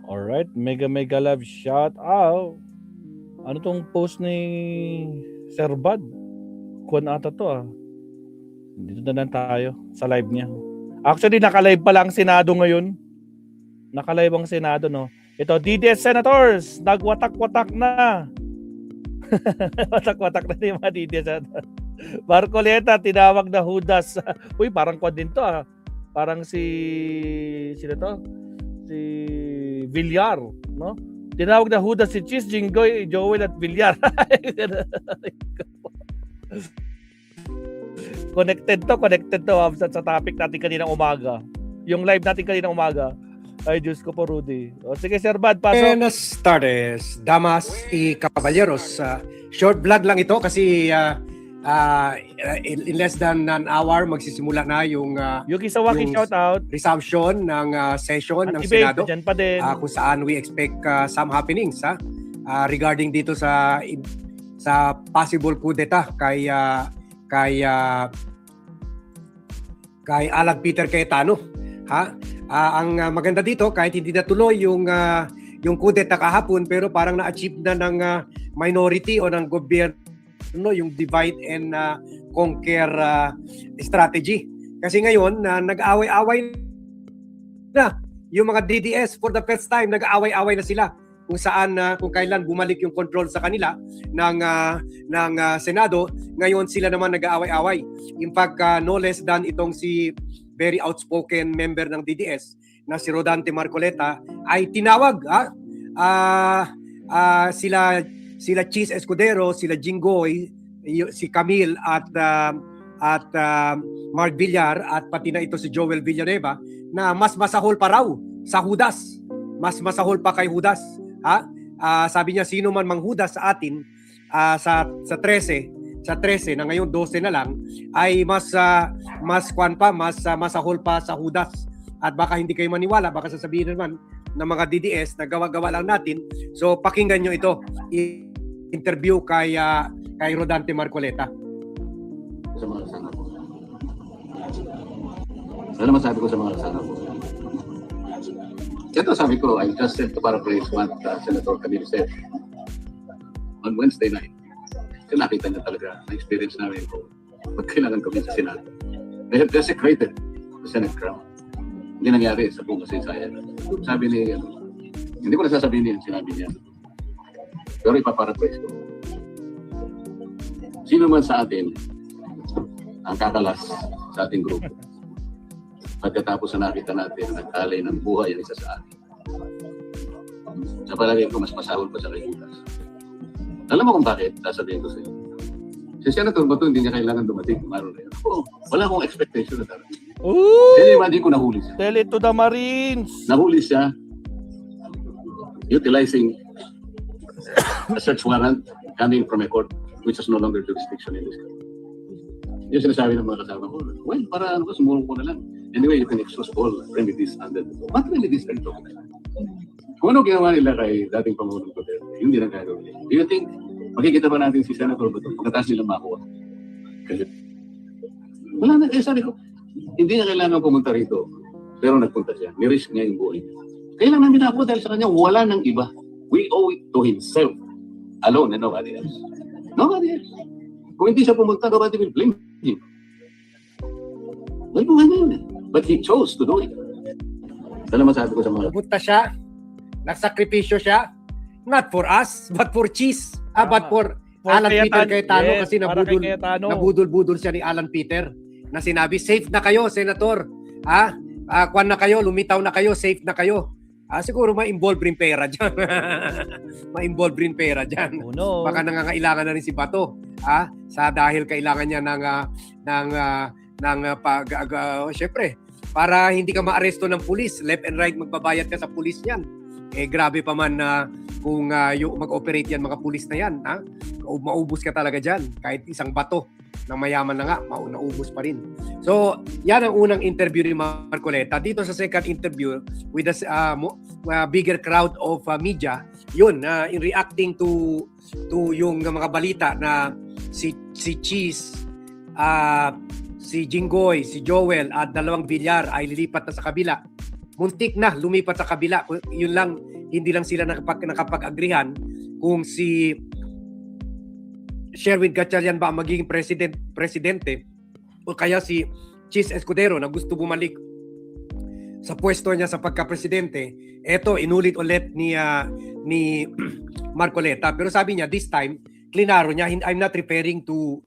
Alright, mega love shout out. Ano tong post ni Sir Bud? Kuwan ata to ah. Dito na lang tayo sa live niya. Actually, naka-live pa lang Senado ngayon. Naka-live ang Senado, no? Ito, DDS Senators, nagwatak-watak na. Watak-watak na yung mga DDS Senators. Marcoleta, tinawag na Judas. Uy, parang kwan din to ah. Parang sino to? Si Villar, no? Tinawag na Judas si Cheese, Jinggoy, Joel at Villar. Connected to sa topic natin kaninang umaga. Yung live natin kaninang umaga. Ay, Diyos ko po, Rudy. O, sige, Sir Bad, pasok. Buenas tardes, damas y caballeros. Short vlog lang ito kasi in less than an hour magsisimula na yung Yuki Sawaki, shout out. resumption ng session At ng debate, Senado. dyan pa din. Kung saan we expect some happenings regarding dito sa possible coup d'etat kay Alan Peter Cayetano. Ang maganda dito, kahit hindi natuloy yung coup d'etat kahapon, pero parang na-achieve na ng minority o ng gobyerno yung divide and conquer strategy. Kasi ngayon, nag-away-away na yung mga DDS for the first time, nag-away-away na sila kung saan kung kailan bumalik yung control sa kanila ng Senado. Ngayon sila naman nag-aaway-away. In fact, no less than itong si very outspoken member ng DDS na si Rodante Marcoleta ay tinawag sila Cheese Escudero, sila Jinggoy, si Camille at Mark Villar at pati na ito si Joel Villanueva na mas masahol pa raw sa Judas. Mas masahol pa kay Judas. Sabi niya, sino man mang Judas sa atin sa 13 na ngayon 12 na lang ay mas masahol pa sa Judas. At baka hindi kayo maniwala, baka sasabihin naman ng mga DDS na gawa-gawa lang natin. So pakinggan nyo ito, interview kay Rodante Marcoleta. Sa mga kasama ko. Ano masabi ko sa mga kasama ko? Ito sabi ko, I just sent to paraphrase what Senator Camille said on Wednesday night. Kasi nakita niya talaga, na-experience namin ko pag kailangan kami sa Senado. They have desecrated the Senate ground. Hindi nangyari sa buong kasaysayan. Sabi ni, hindi ko nasasabihin niya, sinabi niya. Pero ipaparaphrase ko. Sino man sa atin ang kakalas sa ating grupo? Pagkatapos na nakita natin nag-alay ng buhay ang isa sa atin. Sa palagay ko, mas masahol pa sa kay Judas. Alam mo kung bakit? Sasabihin ko sa iyo. Si Senator Bato, hindi niya kailangan dumating. Wala akong expectation na darating. Kaya hindi ko nahuli siya. Tell it to the Marines. Nahuli siya utilizing a search warrant coming from a court which has no longer jurisdiction in this country. Yung sinasabi ng mga kasama ko, well, para sumulong ko na lang. Anyway, you can exhaust all remedies under the law. What remedies are you talking about? Kung ano ginawa nila kay dating Pangulong Duterte, yun din ang gagawin nila. Do you think, makikita ba natin si Senator Bato pagkatapos nila makuha? Kasi, wala na, sabi ko, hindi niya kailangan pumunta rito, pero nagpunta siya. Ni-risk niya yung buhay niya. Kailangan namin ako dahil sa kanya, wala nang iba. We owe it to himself alone and nobody else. Nobody else. Kung hindi siya pumunta, nobody will blame him. Well, buhay na yun eh. But he chose to do it. Alam mo sabi ko sa mga... Pumunta siya, nagsakripisyo siya, not for us, but for Cheese. But for Alan Peter Cayetano, yes, kasi nabudol-budol siya ni Alan Peter na sinabi, safe na kayo, Senator. Kwan na kayo, lumitaw na kayo, safe na kayo. Siguro ma-involve rin pera dyan. Ma-involve rin pera dyan. Oh, no. Baka nangangailangan na rin si Bato. Dahil kailangan niya syempre, para hindi ka maaresto ng pulis, left and right magbabayad ka sa pulis yan. Grabe pa man kung mag-operate yan mga pulis na yan. Maubos ka talaga dyan. Kahit isang bato na mayaman na nga, naubos pa rin. So, yan ang unang interview ni Marcoleta. Dito sa second interview with a bigger crowd of media, yun, in reacting to yung mga balita na si Cheese, si Jinggoy, si Joel at dalawang Villar ay lilipat na sa kabila. Muntik na lumipat sa kabila. Yun lang hindi lang sila nakapag-agrihan kung si Sherwin Gatchalian ba ang magiging presidente o kaya si Chis Escudero na gusto bumalik sa pwesto niya sa pagka-presidente. Ito, inulit ulit ni Marcoleta. Pero sabi niya, this time, klinaro niya, I'm not referring to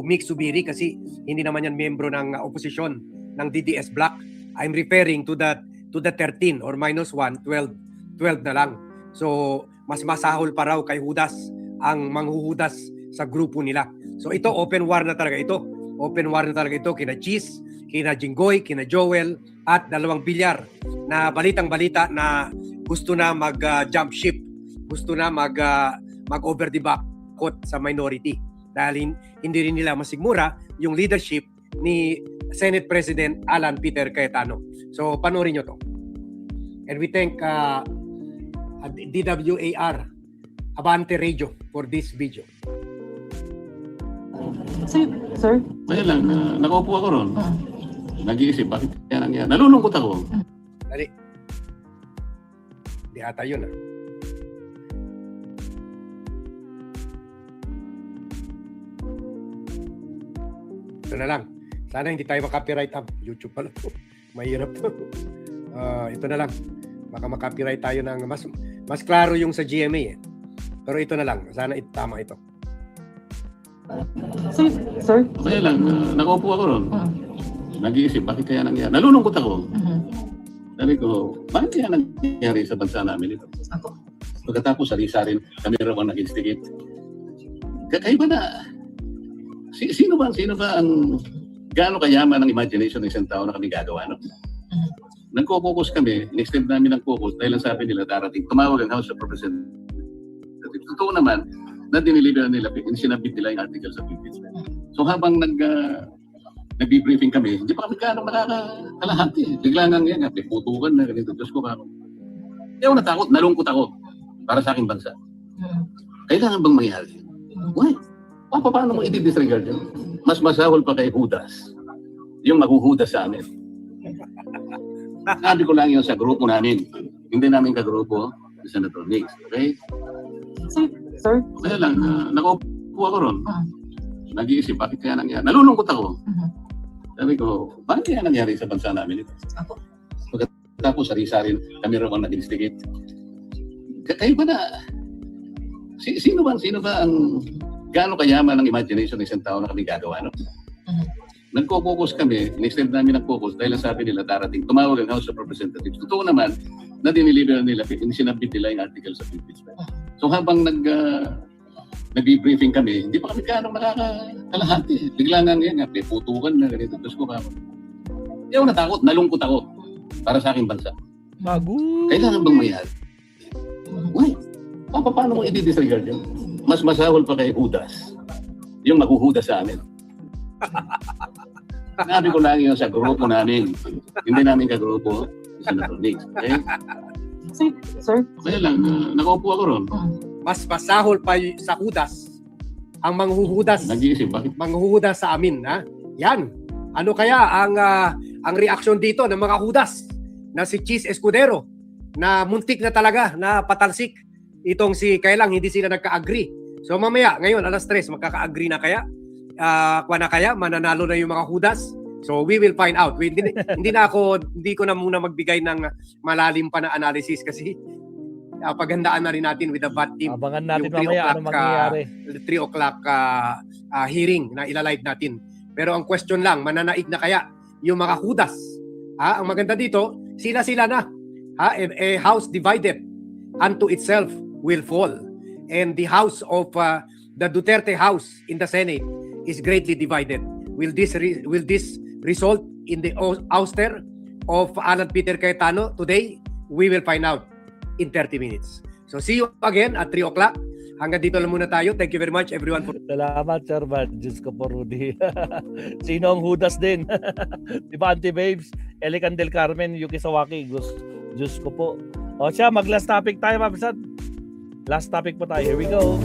Mick Zubiri kasi hindi naman yan miyembro ng oposisyon ng DDS Bloc. I'm referring to the 13 or -1, 12 na lang. So, mas masahol pa raw kay Judas ang manghuhudas sa grupo nila. So, ito, open war na talaga ito. Open war na talaga ito kina Cheese, kina Jinggoy, kina Joel, at 2 bilyar na balitang-balita na gusto na mag-jump ship. Gusto na mag-over the backcourt sa minority. Dahil hindi rin nila masigmura yung leadership ni Senate President Alan Peter Cayetano. So, panoorin nyo to. And we thank DWAR Abante Radio for this video. Sir? Kaya lang, nakaupo ako ron. Nag-iisip, bakit kaya nangyari? Nalulungkot ako. Dali. Di ata yun Ito na lang. Sana hindi tayo makapiright up. YouTube pala to. Mahirap to. Ito na lang. Baka makapiright tayo ng mas klaro yung sa GMA eh. Pero ito na lang. Sana tama ito. Sir? Kaya lang, nakaupo ako ron. Nag-iisip, bakit kaya nangyari? Nalulungkot ako. Sabi ko, bakit kaya nangyari sa bansa namin ito? Pagkatapos, sari-sari kami raw ang nag-instigate. Kakaiba na. Sino ba ang gaano kayaman ang imagination ng isang tao na kami gagawa? No? Nagko-focus kami, in-extend namin ang focus dahil ang sabi nila darating, tumawag ang House of Representatives. Totoo naman, na diniliberan nila, sinabit nila yung article sa impeachment. So habang nag-briefing kami, hindi pa kami gaano makakalahati. Bigla nga yan, may putukan na ganito. Diyos ko ba ako? Hindi ako natakot, nalungkot ako para sa aking bansa. Kailangan bang mangyari? Why? Paano mo i-disregard yun? Mas masahol pa kay Judas. Yung maghuhudas sa amin. Sabi ko lang yun sa grupo namin. Hindi namin kagrupo ni Senator Nix. Okay? Sir? Kaya lang, nakaupo ako ron. Nag-iisip, bakit kaya nangyari? Nalulungkot ako. Sabi ko, bakit kaya nangyari sa bansa namin ito? Pagkatapos, sari-sari kami raw ang nag-instigate. Kakaiba na. Sino ba ang gaano kayaman ang imagination ng isang tao na kami gagawa? No? Nagko-focus kami, in-extend namin ang focus dahil ang sabi nila darating, tumawag ang House of Representatives. Totoo naman, na diniliberan nila, sinabit nila yung article sa impeachment. So habang nag-briefing kami, hindi pa kami gaano makakalahati. Bigla nga yan, may putukan na ganito. Diyos ko ba ako? Hindi ako natakot, nalungkot ako para sa aking bansa. Kailangan bang mangyari? Why? Paano mo i-disregard yun? Mas masahol pa kay Judas. Yung maghuhudas sa amin. Sabi ko lang yun sa grupo namin. Hindi namin kagrupo ni Senator Nix. Okay? Sir? Kaya lang, nakaupo ako ron. Mas masahol pa sa Judas ang manghuhudas. Nag-iisip, bakit? Manghuhudas sa amin. Ha? Yan. Ano kaya ang reaksyon dito ng mga Judas na si Chis Escudero na muntik na talaga na patalsik itong si kailang hindi sila nagka-agree. So mamaya, ngayon alas 3, magkaka-agree na kaya? Mananalo na yung mga Judas? So we will find out. Hindi ko na muna magbigay ng malalim pa na analysis kasi paghandaan na rin natin with the VAT team. Abangan natin mamaya ano mangyayari. 3 o'clock hearing na ilalive natin. Pero ang question lang, mananaig na kaya yung mga Judas? Ang maganda dito, sila-sila na. A house divided unto itself will fall. And the house of the Duterte house in the Senate is greatly divided. Will this result in the ouster of Alan Peter Cayetano today? We will find out in 30 minutes. So see you again at 3 o'clock. Hanggang dito lang muna tayo. Thank you very much everyone. Salamat, Sir Van. Diyos ko po, Rudy. Sino ang Judas din? Diba, Auntie Babes? Elican del Carmen, Yuki Sawaki. Diyos ko po. O siya, mag-last topic tayo, Mabsat. Last topic po tayo. Here we go.